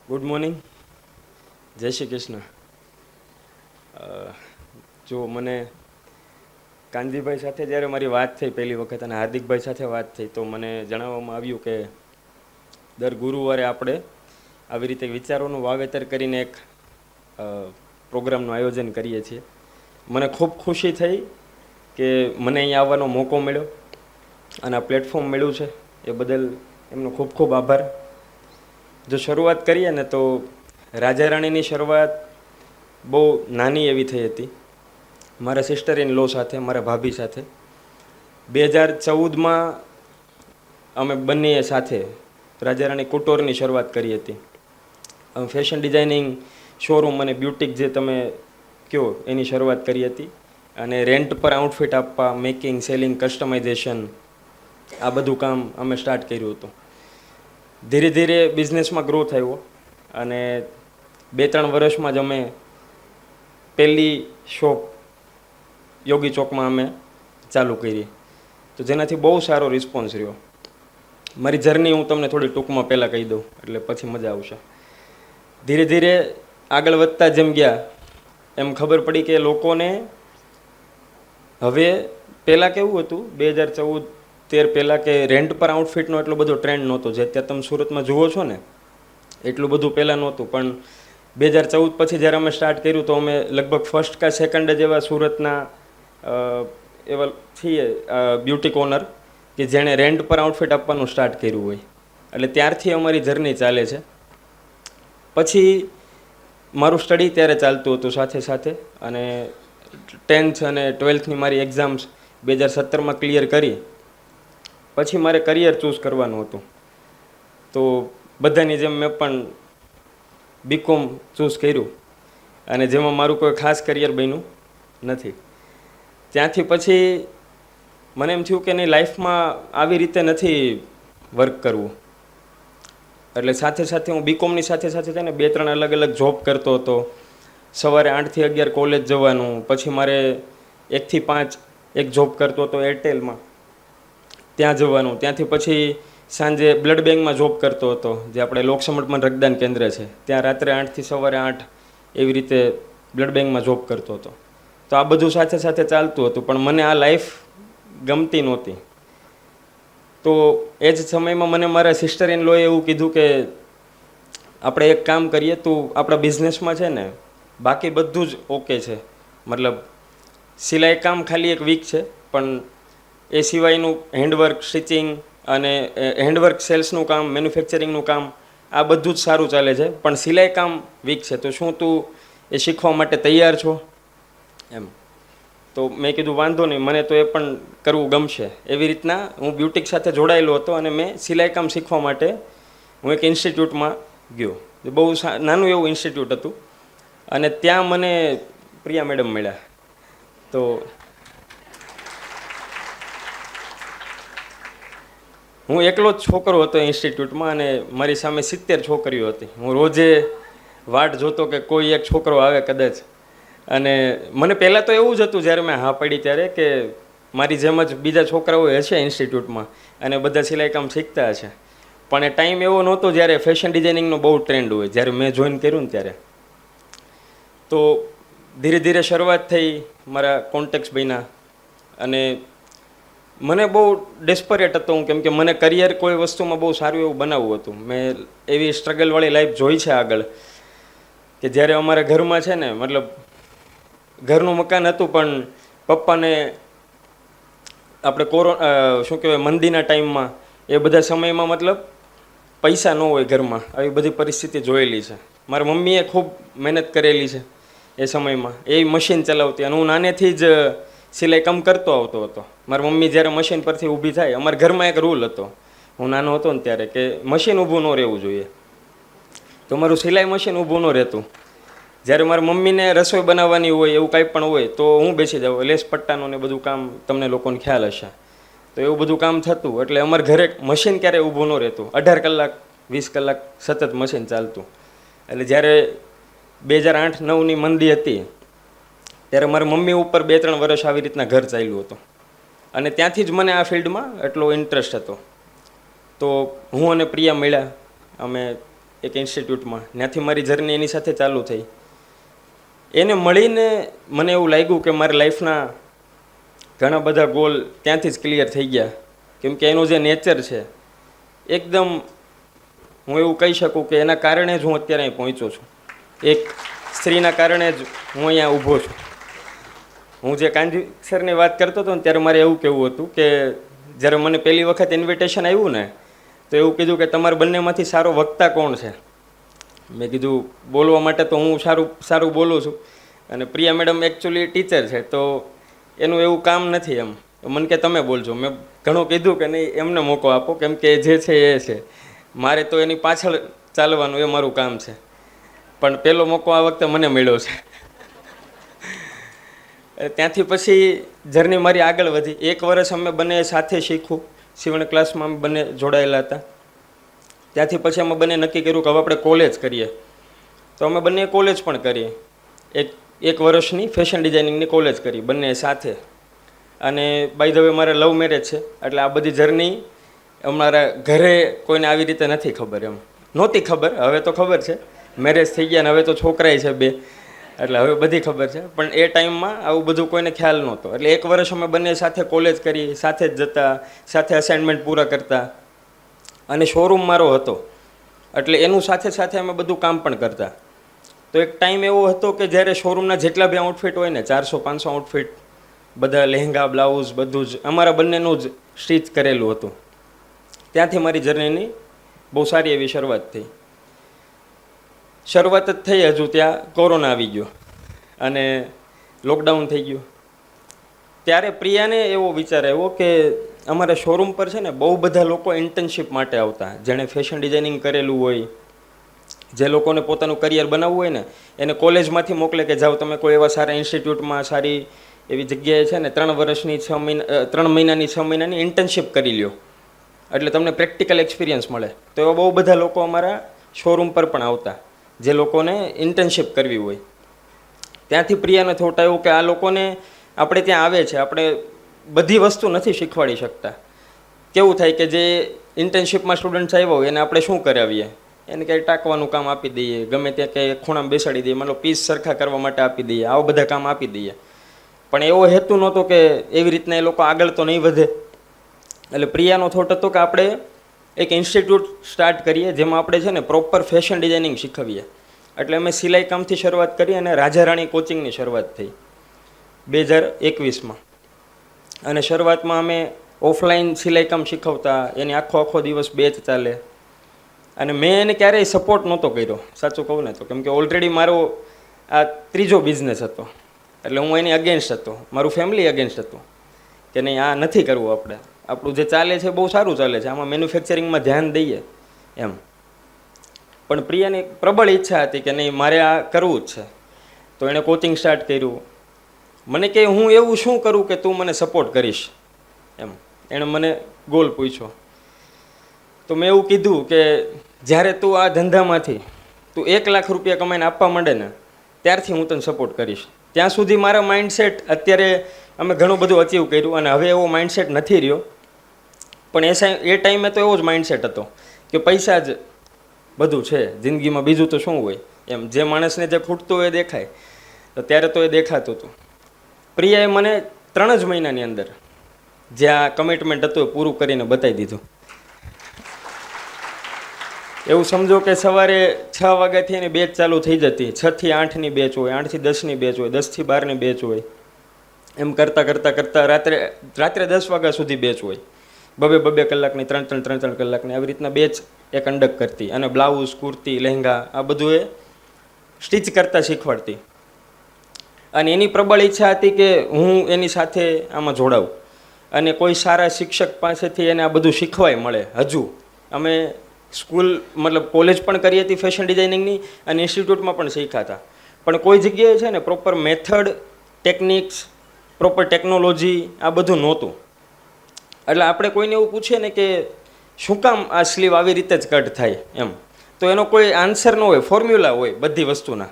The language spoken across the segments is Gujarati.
ગુડ મોર્નિંગ, જય શ્રી કૃષ્ણ. જો મને કાનજીભાઈ સાથે જ્યારે મારી વાત થઈ પહેલી વખત અને હાર્દિકભાઈ સાથે વાત થઈ તો મને જણાવવામાં આવ્યું કે દર ગુરુવારે આપણે આવી રીતે વિચારોનું વાવેતર કરીને એક પ્રોગ્રામનું આયોજન કરીએ છીએ. મને ખૂબ ખુશી થઈ કે મને અહીંયા આવવાનો મોકો મળ્યો અને આ પ્લેટફોર્મ મળ્યું છે એ બદલ એમનો ખૂબ ખૂબ આભાર. જો શરૂઆત કરીએ ને તો રાજા રાણીની શરૂઆત બહુ નાની એવી થઈ હતી મારા સિસ્ટર ઇન લો સાથે, મારા ભાભી સાથે. 2014માં અમે બંનેએ સાથે રાજા રાણી કુટોરની શરૂઆત કરી હતી. ફેશન ડિઝાઇનિંગ શોરૂમ અને બ્યુટિક જે તમે કહો એની શરૂઆત કરી હતી અને રેન્ટ પર આઉટફિટ આપવા, મેકિંગ, સેલિંગ, કસ્ટમાઇઝેશન આ બધું કામ અમે સ્ટાર્ટ કર્યું હતું. ધીરે ધીરે બિઝનેસમાં ગ્રોથ આવ્યો અને 2-3 વર્ષમાં જ અમે પહેલી શોપ યોગી ચોકમાં અમે ચાલુ કરી, તો જેનાથી બહુ સારો રિસ્પોન્સ રહ્યો. મારી જર્ની હું તમને થોડી ટૂંકમાં પહેલાં કહી દઉં એટલે પછી મજા આવશે. ધીરે ધીરે આગળ વધતા જેમ ગયા એમ ખબર પડી કે લોકોને હવે પહેલાં કેવું હતું 2014-13 પહેલાં કે રેન્ટ પર આઉટફિટનો એટલો બધો ટ્રેન્ડ નહોતો, જે અત્યારે તમે સુરતમાં જુઓ છો ને એટલું બધું પહેલાં નહોતું. પણ 2014 પછી જ્યારે અમે સ્ટાર્ટ કર્યું તો અમે લગભગ ફર્સ્ટ કા સેકન્ડ જ એવા સુરતના એવા છીએ બ્યુટિક ઓનર કે જેણે રેન્ટ પર આઉટફિટ આપવાનું સ્ટાર્ટ કર્યું હોય. એટલે ત્યારથી અમારી જર્ની ચાલે છે. પછી મારું સ્ટડી ત્યારે ચાલતું હતું સાથે સાથે અને 10th અને 12thની મારી એક્ઝામ્સ 2017માં ક્લિયર કરી. પછી મારે કરિયર ચૂઝ કરવાનું હતું, તો બધાની જેમ મેં પણ બીકોમ ચૂઝ કર્યું અને જેમાં મારું કોઈ ખાસ કરિયર બન્યું નથી. ત્યાંથી પછી મને એમ થયું કે નહીં, લાઈફમાં આવી રીતે નથી વર્ક કરવું. એટલે સાથે સાથે હું બીકોમની સાથે સાથે છે ને 2-3 અલગ અલગ જોબ કરતો હતો. સવારે 8 થી 11 કોલેજ જવાનું, પછી મારે 1 થી 5 એક જોબ કરતો હતો એરટેલમાં, ત્યાં જવાનું. ત્યાંથી પછી સાંજે બ્લડ બેંકમાં જોબ કરતો હતો, જે આપણે લોકસમર્પણ રક્તદાન કેન્દ્ર છે ત્યાં રાત્રે 8 થી સવારે 8 એવી રીતે બ્લડ બેંકમાં જોબ કરતો હતો. તો આ બધું સાથે સાથે ચાલતું હતું, પણ મને આ લાઈફ ગમતી નહોતી. તો એ જ સમયમાં મને મારા સિસ્ટર ઇન લોએ એવું કીધું કે આપણે એક કામ કરીએ, તું આપણા બિઝનેસમાં છે ને બાકી બધું જ ઓકે છે, મતલબ સિલાઈ કામ ખાલી એક વીક છે, પણ એ સિવાયનું હેન્ડવર્ક, સ્ટિચિંગ અને હેન્ડવર્ક સેલ્સનું કામ, મેન્યુફેક્ચરિંગનું કામ આ બધું જ સારું ચાલે છે, પણ સિલાઈ કામ વીક છે. તો શું તું એ શીખવા માટે તૈયાર છો એમ? તો મેં કીધું વાંધો નહીં, મને તો એ પણ કરવું ગમશે. એવી રીતના હું બ્યુટિક સાથે જોડાયેલો હતો અને મેં સિલાઈ કામ શીખવા માટે હું એક ઇન્સ્ટિટ્યૂટમાં ગયો. બહુ નાનું એવું ઇન્સ્ટિટ્યૂટ હતું અને ત્યાં મને પ્રિયા મેડમ મળ્યા. તો હું એકલો જ છોકરો હતો ઇન્સ્ટિટ્યૂટમાં અને મારી સામે 70 છોકરીઓ હતી. હું રોજે વાટ જોતો કે કોઈ એક છોકરો આવે કદાચ. અને મને પહેલાં તો એવું જ હતું જ્યારે મેં હા પડી ત્યારે કે મારી જેમ જ બીજા છોકરાઓ હશે ઇન્સ્ટિટ્યૂટમાં અને બધા સિલાઈ કામ શીખતા હશે. પણ એ ટાઈમ એવો નહોતો જ્યારે ફેશન ડિઝાઇનિંગનો બહુ ટ્રેન્ડ હોય, જ્યારે મેં જોઈન કર્યું ને ત્યારે. તો ધીરે ધીરે શરૂઆત થઈ, મારા કોન્ટેક્ટ્સ બન્યા અને મને બહુ ડેસ્પરેટ હતો હું, કેમ કે મને કરિયર કોઈ વસ્તુમાં બહુ સારું એવું બનાવવું હતું. મેં એવી સ્ટ્રગલવાળી લાઈફ જોઈ છે આગળ કે જ્યારે અમારા ઘરમાં છે ને, મતલબ ઘરનું મકાન હતું પણ પપ્પાને આપણે શું કહેવાય મંદીના ટાઈમમાં એ બધા સમયમાં મતલબ પૈસા ન હોય ઘરમાં, આવી બધી પરિસ્થિતિ જોયેલી છે. મારા મમ્મીએ ખૂબ મહેનત કરેલી છે એ સમયમાં, એ મશીન ચલાવતી અને હું નાનેથી જ સિલાઈ કામ કરતો આવતો હતો. મારી મમ્મી જ્યારે મશીન પરથી ઊભી થાય, અમારા ઘરમાં એક રૂલ હતો હું નાનો હતો ને ત્યારે કે મશીન ઊભું ન રહેવું જોઈએ. તો મારું સિલાઈ મશીન ઊભું ન રહેતું. જ્યારે મારી મમ્મીને રસોઈ બનાવવાની હોય, એવું કાંઈ પણ હોય તો હું બેસી જાઉં. લેસ પટ્ટાનું ને બધું કામ તમને લોકોને ખ્યાલ હશે. તો એવું બધું કામ થતું એટલે અમારા ઘરે મશીન ક્યારેય ઊભું ન રહેતું. 18 કલાક 20 કલાક સતત મશીન ચાલતું. એટલે જ્યારે 2008-9ની મંદી હતી ત્યારે મારા મમ્મી ઉપર 2-3 વર્ષ આવી રીતના ઘર ચાલ્યું હતું અને ત્યાંથી જ મને આ ફિલ્ડમાં એટલો ઇન્ટરેસ્ટ હતો. તો હું અને પ્રિયા મળ્યા, અમે એક ઇન્સ્ટિટ્યૂટમાં. ત્યાંથી મારી જર્ની એની સાથે ચાલુ થઈ. એને મળીને મને એવું લાગ્યું કે મારી લાઈફના ઘણા બધા ગોલ ત્યાંથી જ ક્લિયર થઈ ગયા. કેમ કે એનું જે નેચર છે એકદમ, હું એવું કહી શકું કે એના કારણે જ હું અત્યારે અહીં પહોંચ્યો છું. એક સ્ત્રીના કારણે જ હું અહીંયા ઊભો છું. હું જે કાંજી સરની વાત કરતો હતો ને ત્યારે મારે એવું કહેવું હતું કે જ્યારે મને પહેલી વખત ઇન્વિટેશન આવ્યું ને તો એવું કીધું કે તમારા બંનેમાંથી સારો વક્તા કોણ છે. મેં કીધું બોલવા માટે તો હું સારું બોલું છું, અને પ્રિયા મેડમ એકચ્યુઅલી ટીચર છે તો એનું એવું કામ નથી. એમ મને કે તમે બોલજો. મેં ઘણું કીધું કે નહીં, એમને મોકો આપો, કેમ કે જે છે એ છે, મારે તો એની પાછળ ચાલવાનું એ મારું કામ છે. પણ પહેલો મોકો આ વખતે મને મળ્યો છે. ત્યાંથી પછી જર્ની મારી આગળ વધી. 1 વર્ષ અમે બંને સાથે શીખવું, સીવણ ક્લાસમાં અમે બંને જોડાયેલા હતા. ત્યાંથી પછી અમે બંને નક્કી કર્યું કે હવે આપણે કોલેજ કરીએ. તો અમે બંને કોલેજ પણ કરી. એક વર્ષની ફેશન ડિઝાઇનિંગની કોલેજ કરી બંને સાથે. અને બાય ધ વે મારે લવ મેરેજ છે, એટલે આ બધી જર્ની અમારા ઘરે કોઈને આવી રીતે નથી ખબર. એમ નહોતી ખબર, હવે તો ખબર છે. મેરેજ થઈ ગયા ને હવે તો છોકરાય છે 2, એટલે હવે બધી ખબર છે. પણ એ ટાઈમમાં આવું બધું કોઈને ખ્યાલ નહોતો. એટલે 1 વર્ષ અમે બંને સાથે કોલેજ કરી, સાથે જ જતા, સાથે અસાઇનમેન્ટ પૂરા કરતા. અને શોરૂમ મારો હતો એટલે એનું સાથે સાથે અમે બધું કામ પણ કરતા. તો એક ટાઈમ એવો હતો કે જ્યારે શોરૂમના જેટલા બી આઉટફિટ હોય ને, 400-500 આઉટફિટ, બધા લહેંગા, બ્લાઉઝ, બધું જ અમારા બંનેનું જ સ્ટીચ કરેલું હતું. ત્યાંથી મારી જર્નીની બહુ સારી એવી શરૂઆત થઈ. શરૂઆત જ થઈ, હજુ ત્યાં કોરોના આવી ગયો અને લોકડાઉન થઈ ગયું. ત્યારે પ્રિયાને એવો વિચાર આવ્યો કે અમારા શોરૂમ પર છે ને બહુ બધા લોકો ઇન્ટર્નશિપ માટે આવતા, જેણે ફેશન ડિઝાઇનિંગ કરેલું હોય, જે લોકોને પોતાનું કરિયર બનાવવું હોય ને, એને કોલેજમાંથી મોકલે કે જાઓ તમે કોઈ એવા સારા ઇન્સ્ટિટ્યૂટમાં, સારી એવી જગ્યાએ છે ને 3 વર્ષની 3 મહિનાની 6 મહિનાની ઇન્ટર્નશિપ કરી લ્યો, એટલે તમને પ્રેક્ટિકલ એક્સપિરિયન્સ મળે. તો એવા બહુ બધા લોકો અમારા શોરૂમ પર પણ આવતા, જે લોકોને ઇન્ટર્નશિપ કરવી હોય. ત્યાંથી પ્રિયાને થોટ આવ્યું કે આ લોકોને આપણે ત્યાં આવે છે, આપણે બધી વસ્તુ નથી શીખવાડી શકતા. કેવું થાય કે જે ઇન્ટર્નશિપમાં સ્ટુડન્ટ્સ આવ્યા હોય એને આપણે શું કરાવીએ, એને કંઈ ટાંકવાનું કામ આપી દઈએ, ગમે ત્યાં કંઈ ખૂણામાં બેસાડી દઈએ, મતલબ પીસ સરખા કરવા માટે આપી દઈએ, આવા બધા કામ આપી દઈએ. પણ એવો હેતુ નહોતો કે એવી રીતના એ લોકો આગળ તો નહીં વધે. એટલે પ્રિયાનો થોટ હતો કે આપણે એક ઇન્સ્ટિટ્યૂટ સ્ટાર્ટ કરીએ જેમાં આપણે છે ને પ્રોપર ફેશન ડિઝાઇનિંગ શીખવીએ. એટલે અમે સિલાઈ કામથી શરૂઆત કરી અને રાજારાણી કોચિંગની શરૂઆત થઈ 2021માં. અને શરૂઆતમાં અમે ઓફલાઈન સિલાઈ કામ શીખવતા, એની આખો દિવસ બેચ ચાલે. અને મેં એને ક્યારેય સપોર્ટ નહોતો કર્યો, સાચું કહું ને તો, કેમ કે ઓલરેડી મારો આ 3જો બિઝનેસ હતો. એટલે હું એની અગેન્સ્ટ હતો, મારું ફેમિલી અગેન્સ્ટ હતું કે નહીં, આ નથી કરવું આપણે, આપણું જે ચાલે છે બહુ સારું ચાલે છે, આમાં મેન્યુફેક્ચરિંગમાં ધ્યાન દઈએ એમ. પણ પ્રિયાની પ્રબળ ઈચ્છા હતી કે નહીં, મારે આ કરવું જ છે. તો એણે કોચિંગ સ્ટાર્ટ કર્યું. મને કે હું એવું શું કરું કે તું મને સપોર્ટ કરીશ એમ. એણે મને ગોલ પૂછ્યો. તો મેં એવું કીધું કે જ્યારે તું આ ધંધામાંથી તું 1 લાખ રૂપિયા કમાઈને આપવા માંડે ને ત્યારથી હું તને સપોર્ટ કરીશ. ત્યાં સુધી મારા માઇન્ડસેટ, અત્યારે અમે ઘણું બધું અચીવ કર્યું અને હવે એવો માઇન્ડસેટ નથી રહ્યો. પણ એ ટાઈમે તો એવો જ માઇન્ડસેટ હતો કે પૈસા જ બધું છે જિંદગીમાં, બીજું તો શું હોય એમ. જે માણસને જે ખૂટતું હોય એ દેખાય, તો ત્યારે તો એ દેખાતું હતું. પ્રિયાએ મને 3 જ મહિનાની અંદર જે આ કમિટમેન્ટ હતું એ પૂરું કરીને બતાવી દીધું. એવું સમજો કે સવારે 6 વાગ્યાથી એની બેચ ચાલુ થઈ જતી, 6 થી 8ની બેચ હોય, 8 થી 10ની બેચ હોય, 10 થી 12ની બેચ હોય. એમ કરતાં રાત્રે 10 વાગ્યા સુધી બેચ હોય, 2 કલાકની, 3 કલાકની, આવી રીતના બેચ એ કંડક્ટ કરતી. અને બ્લાઉઝ, કુર્તી, લહેંગા આ બધું એ સ્ટીચ કરતાં શીખવાડતી. અને એની પ્રબળ ઈચ્છા હતી કે હું એની સાથે આમાં જોડાઉં અને કોઈ સારા શિક્ષક પાસેથી એને આ બધું શીખવાય મળે. હજુ અમે સ્કૂલ મતલબ કોલેજ પણ કરી હતી ફેશન ડિઝાઇનિંગની અને ઇન્સ્ટિટ્યૂટમાં પણ શીખ્યા હતા. પણ કોઈ જગ્યાએ છે ને proper method, techniques, proper technology આ બધું નહોતું. એટલે આપણે કોઈને એવું પૂછીએ ને કે શું કામ આ સ્લીવ આવી રીતે જ કટ થાય એમ, તો એનો કોઈ આન્સર ન હોય, ફોર્મ્યુલા હોય બધી વસ્તુના,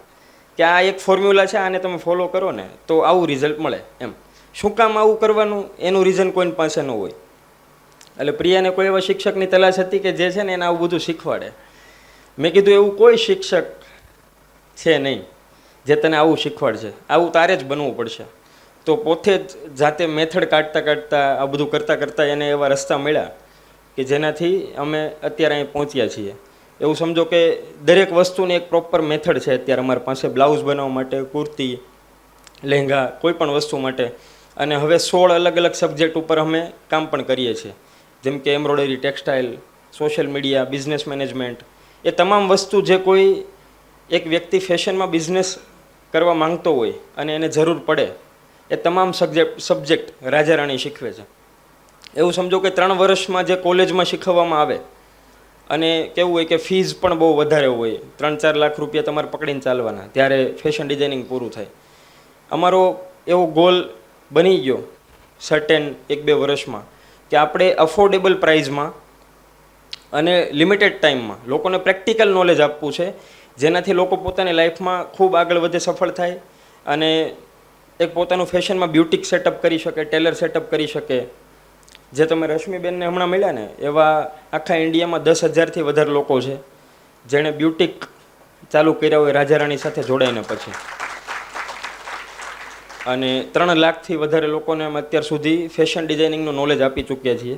કે આ એક ફોર્મ્યુલા છે, આને તમે ફોલો કરો ને તો આવું રિઝલ્ટ મળે એમ. શું કામ આવું કરવાનું એનું રીઝન કોઈની પાસે ન હોય. એટલે પ્રિયાને કોઈ એવા શિક્ષકની તલાશ હતી કે જે છે ને એને આવું બધું શીખવાડે. મેં કીધું એવું કોઈ શિક્ષક છે નહીં જે તને આવું શીખવાડશે, આવું તારે જ બનવું પડશે. તો પોતે જ જાતે મેથડ કાઢતા કાઢતા આ બધું કરતાં કરતાં એને એવા રસ્તા મળ્યા કે જેનાથી અમે અત્યારે અહીં પહોંચ્યા છીએ. એવું સમજો કે દરેક વસ્તુની એક પ્રોપર મેથડ છે અત્યારે અમારી પાસે, બ્લાઉઝ બનાવવા માટે, કુર્તી, લહેંગા, કોઈ પણ વસ્તુ માટે. અને હવે 16 અલગ અલગ સબ્જેક્ટ ઉપર અમે કામ પણ કરીએ છીએ, જેમ કે embroidery, textile, social media, business management. એ તમામ વસ્તુ જે કોઈ એક વ્યક્તિ ફેશનમાં બિઝનેસ કરવા માંગતો હોય અને એને જરૂર પડે એ તમામ સબ્જેક્ટ રાજા રાણી શીખવે છે. એવું સમજો કે 3 વર્ષમાં જે કોલેજમાં શીખવવામાં આવે, અને કેવું હોય કે ફીઝ પણ બહુ વધારે હોય, 3-4 લાખ રૂપિયા તમારે પકડીને ચાલવાના ત્યારે ફેશન ડિઝાઇનિંગ પૂરું થાય. અમારો એવો ગોલ બની ગયો સર્ટેન 1-2 વર્ષમાં કે આપણે અફોર્ડેબલ પ્રાઇઝમાં અને લિમિટેડ ટાઈમમાં લોકોને પ્રેક્ટિકલ નોલેજ આપવું છે, જેનાથી લોકો પોતાની લાઈફમાં ખૂબ આગળ વધે, સફળ થાય અને એક પોતાનું ફેશનમાં બ્યુટિક સેટઅપ કરી શકે, ટેલર સેટઅપ કરી શકે. જે તમે રશ્મિબેનને હમણાં મળ્યા ને, એવા આખા ઇન્ડિયામાં 10,000થી વધારે લોકો છે જેણે બ્યુટિક ચાલુ કર્યા હોય રાજા રાણી સાથે જોડાઈને પછી. અને 3 લાખથી વધારે લોકોને અમે અત્યાર સુધી ફેશન ડિઝાઇનિંગનું નોલેજ આપી ચૂક્યા છીએ.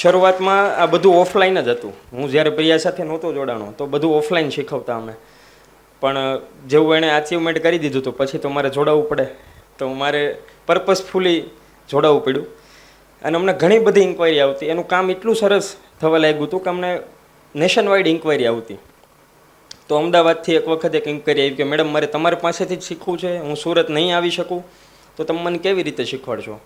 શરૂઆતમાં આ બધું ઓફલાઈન જ હતું. હું જ્યારે પ્રિયા સાથે નહોતો જોડાણો તો બધું ઓફલાઈન શીખવતા અમે. પણ જેવું એણે અચીવમેન્ટ કરી દીધું તો પછી તો મારે જોડાવવું પડે, તો મારે પર્પઝફુલી જોડાવવું પડ્યું. અને અમને ઘણી બધી ઇન્ક્વાયરી આવતી. એનું કામ એટલું સરસ થવા લાગ્યું હતું કે અમને નેશન વાઇડ ઇન્ક્વાયરી આવતી. તો અમદાવાદથી એક વખત એક ઇન્ક્વાયરી આવી કે મેડમ મારે તમારી પાસેથી જ શીખવું છે, હું સુરત નહીં આવી શકું, તો તમે મને કેવી રીતે શીખવાડશો?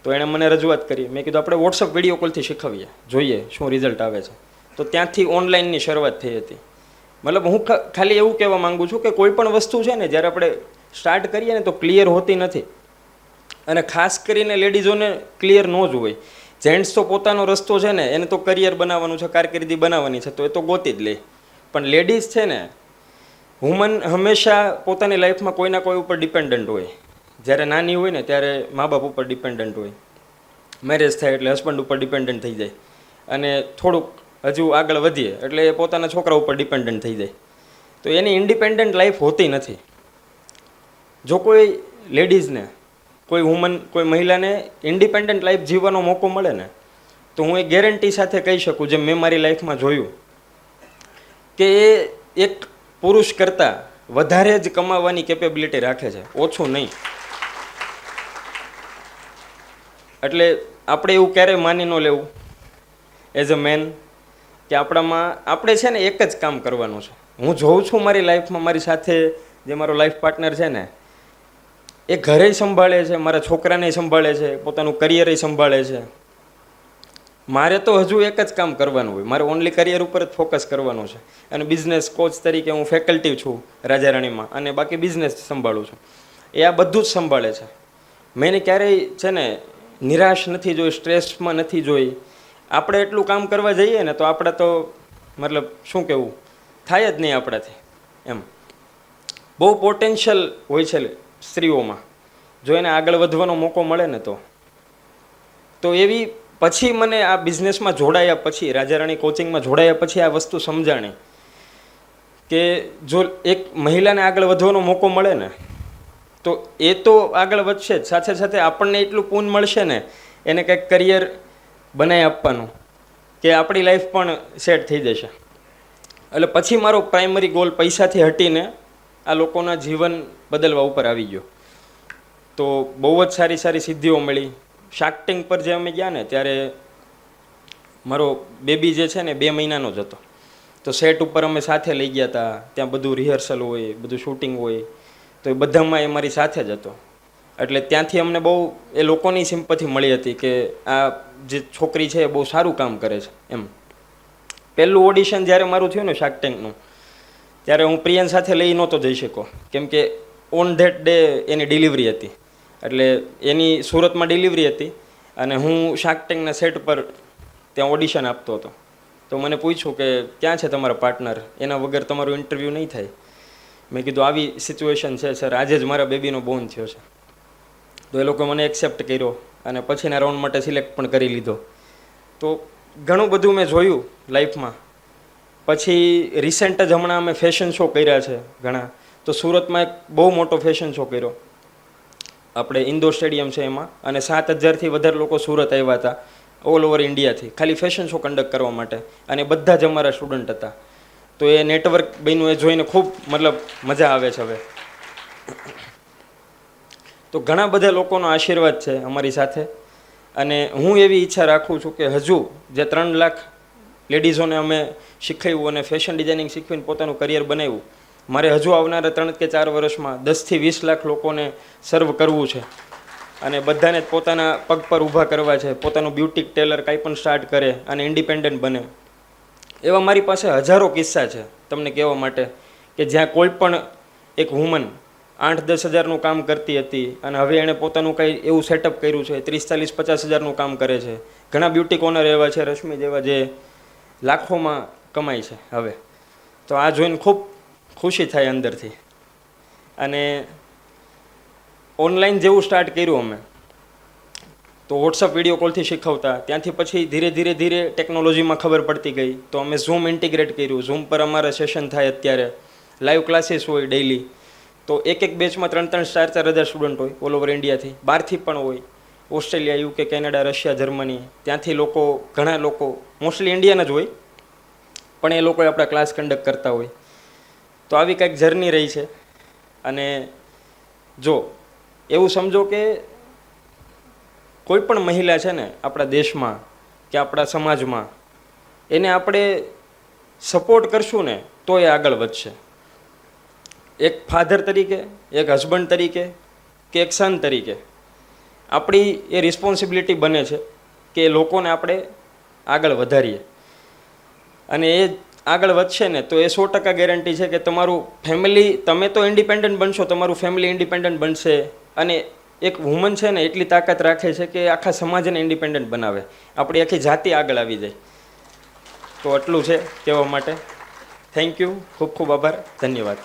તો એણે મને રજૂઆત કરી. મેં કીધું આપણે વોટ્સઅપ વિડીયો કોલથી શીખવીએ, જોઈએ શું રિઝલ્ટ આવે છે. તો ત્યાંથી ઓનલાઈનની શરૂઆત થઈ હતી. મતલબ હું ખાલી એવું કહેવા માગું છું કે કોઈ પણ વસ્તુ છે ને, જ્યારે આપણે સ્ટાર્ટ કરીએ ને તો ક્લિયર હોતી નથી. અને ખાસ કરીને લેડીઝોને ક્લિયર ન જ હોય. જેન્ટ્સ તો પોતાનો રસ્તો છે ને, એને તો કરિયર બનાવવાનું છે, કારકિર્દી બનાવવાની છે, તો એ તો ગોતી જ લે. પણ લેડીઝ છે ને, વુમન હંમેશા પોતાની લાઈફમાં કોઈના કોઈ ઉપર ડિપેન્ડન્ટ હોય. જ્યારે નાની હોય ને ત્યારે મા બાપ ઉપર ડિપેન્ડન્ટ હોય, મેરેજ થાય એટલે હસબન્ડ ઉપર ડિપેન્ડન્ટ થઈ જાય, અને થોડુંક હજુ આગળ વધીએ એટલે એ પોતાના છોકરા ઉપર ડિપેન્ડન્ટ થઈ જાય. તો એની ઇન્ડિપેન્ડન્ટ લાઈફ હોતી નથી. જો કોઈ લેડીઝને, કોઈ વુમન, કોઈ મહિલાને ઇન્ડિપેન્ડન્ટ લાઈફ જીવવાનો મોકો મળે ને, તો હું એ ગેરંટી સાથે કહી શકું, જેમ મેં મારી લાઈફમાં જોયું, કે એ એક પુરુષ કરતાં વધારે જ કમાવાની કેપેબિલિટી રાખે છે, ઓછું નહીં. એટલે આપણે એવું ક્યારેય માની ન લેવું એઝ અ મેન કે આપણામાં આપણે છે ને એક જ કામ કરવાનું છે. હું જોઉં છું મારી લાઈફમાં, મારી સાથે જે મારો લાઈફ પાર્ટનર છે ને, એ ઘરે સંભાળે છે, મારા છોકરાને સંભાળે છે, પોતાનું કરિયર સંભાળે છે. મારે તો હજુ એક જ કામ કરવાનું હોય, મારે ઓનલી કરિયર ઉપર જ ફોકસ કરવાનું છે. અને બિઝનેસ કોચ તરીકે હું ફેકલ્ટી છું રાજા રાણીમાં, અને બાકી બિઝનેસ સંભાળું છું. એ આ બધું જ સંભાળે છે. મેં એને ક્યારેય છે ને નિરાશ નથી જોઈ, સ્ટ્રેસમાં નથી જોઈ. આપણે એટલું કામ કરવા જઈએ ને તો આપણે તો મતલબ શું કહેવું, થાય જ નહીં આપણાથી એમ. બહુ પોટેન્શિયલ હોય છે સ્ત્રીઓમાં, જો એને આગળ વધવાનો મોકો મળે ને તો એવી. પછી મને આ બિઝનેસમાં જોડાયા પછી, રાજા રાણી કોચિંગમાં જોડાયા પછી આ વસ્તુ સમજાણી કે જો એક મહિલાને આગળ વધવાનો મોકો મળે ને તો એ તો આગળ વધશે જ, સાથે સાથે આપણને એટલું પૂન મળશે ને એને કંઈક કરિયર બનાવી આપવાનું કે આપણી લાઈફ પણ સેટ થઈ જશે. એટલે પછી મારો પ્રાઇમરી ગોલ પૈસાથી હટીને આ લોકોના જીવન બદલવા ઉપર આવી ગયો. તો બહુ જ સારી સારી સિદ્ધિઓ મળી. શાર્ક ટેન્ક પર જે અમે ગયા ને ત્યારે મારો બેબી જે છે ને 2 મહિનાનો જ હતો. તો સેટ ઉપર અમે સાથે લઈ ગયા હતા, ત્યાં બધું રિહર્સલ હોય, બધું શૂટિંગ હોય, તો એ બધામાં એ મારી સાથે જ હતો. એટલે ત્યાંથી અમને બહુ એ લોકોની સિમ્પથી મળી હતી કે આ જે છોકરી છે એ બહુ સારું કામ કરે છે એમ. પહેલું ઓડિશન જ્યારે મારું થયું ને શાર્ક ટેન્કનું, ત્યારે હું પ્રિયન સાથે લઈ નહોતો જઈ શક્યો, કેમ કે on that day any delivery હતી. એટલે એની સુરતમાં ડિલિવરી હતી અને હું શાર્ક ટેન્કના સેટ પર ત્યાં ઓડિશન આપતો હતો. તો મને પૂછ્યું કે ક્યાં છે તમારા પાર્ટનર, એના વગર તમારું ઇન્ટરવ્યૂ નહીં થાય. મેં કીધું આવી સિચ્યુએશન છે સર, આજે જ મારા બેબીનો બોર્ન થયો છે. તો એ લોકો મને એક્સેપ્ટ કર્યો અને પછીના રાઉન્ડ માટે સિલેક્ટ પણ કરી લીધો. તો ઘણું બધું મેં જોયું લાઈફમાં પછી રિસેન્ટ જ હમણાં અમે ફેશન શો કર્યા છે ઘણા. તો સુરતમાં એક બહુ મોટો ફેશન શો કર્યો, આપણે ઇન્દોર સ્ટેડિયમ છે એમાં, અને 7,000થી વધારે લોકો સુરત આવ્યા હતા ઓલ ઓવર ઇન્ડિયાથી, ખાલી ફેશન શો કન્ડક્ટ કરવા માટે, અને બધા જ અમારા સ્ટુડન્ટ હતા. તો એ નેટવર્ક બન્યું, એ જોઈને ખૂબ મતલબ મજા આવે છે હવે. તો ઘણા બધા લોકોનો આશીર્વાદ છે અમારી સાથે, અને હું એવી ઈચ્છા રાખું છું કે હજુ જે 3 લાખ લેડીઝોને અમે શીખવ્યું અને ફેશન ડિઝાઇનિંગ શીખવીને પોતાનું કરિયર બનાવ્યું, મારે હજુ આવનારા 3 કે 4 વર્ષમાં 10થી 20 લાખ લોકોને સર્વ કરવું છે, અને બધાને પોતાના પગ પર ઊભા કરવા છે, પોતાનું બ્યુટિક ટેલર કાંઈ પણ સ્ટાર્ટ કરે અને ઇન્ડિપેન્ડન્ટ બને. એવા મારી પાસે હજારો કિસ્સા છે તમને કહેવા માટે, કે જ્યાં કોઈ પણ એક વુમન 8-10 હજારનું કામ કરતી હતી અને હવે એણે પોતાનું કંઈ એવું સેટઅપ કર્યું છે, 30-40-50 હજારનું કામ કરે છે. ઘણા બ્યુટિક ઓનર એવા છે, રશ્મિ જેવા, જે લાખોમાં કમાય છે હવે. તો આ જોઈને ખૂબ ખુશી થાય અંદરથી. અને ઓનલાઈન જેવું સ્ટાર્ટ કર્યું અમે, તો વોટ્સઅપ વિડીયો કોલથી શીખવતા, ત્યાંથી પછી ધીરે ધીરે ટેકનોલોજીમાં ખબર પડતી ગઈ, તો અમે ઝૂમ ઇન્ટિગ્રેટ કર્યું. ઝૂમ પર અમારા સેશન થાય અત્યારે, લાઈવ ક્લાસીસ હોય ડેઈલી. તો એક બેચમાં 3-3, 4-4 હજાર સ્ટુડન્ટ હોય ઓલ ઓવર ઇન્ડિયાથી, બહારથી પણ હોય, Australia, UK, Canada, Russia, Germany, ત્યાંથી લોકો, ઘણા લોકો મોસ્ટલી ઇન્ડિયાના જ હોય, પણ એ લોકો આપણા ક્લાસ કન્ડક્ટ કરતા હોય. તો આવી કંઈક જર્ની રહી છે. અને જો એવું સમજો કે કોઈ પણ મહિલા છે ને આપણા દેશમાં કે આપણા સમાજમાં, એને આપણે સપોર્ટ કરશું ને તો એ આગળ વધશે. એક ફાધર તરીકે, એક હસબન્ડ તરીકે કે એક સન તરીકે આપણી એ રિસ્પોન્સિબિલિટી બને છે કે લોકોને આપણે આગળ વધારીએ. અને એ આગળ વધશે ને તો એ 100% ગેરંટી છે કે તમારું ફેમિલી, તમે તો ઇન્ડિપેન્ડન્ટ બનશો, તમારું ફેમિલી ઇન્ડિપેન્ડન્ટ બનશે. અને એક વુમન છે ને એટલી તાકાત રાખે છે કે આખા સમાજને ઇન્ડિપેન્ડન્ટ બનાવે, આપણી આખી જાતિ આગળ આવી જાય. તો આટલું છે કહેવા માટે. થેન્ક યુ, ખૂબ ખૂબ આભાર, ધન્યવાદ.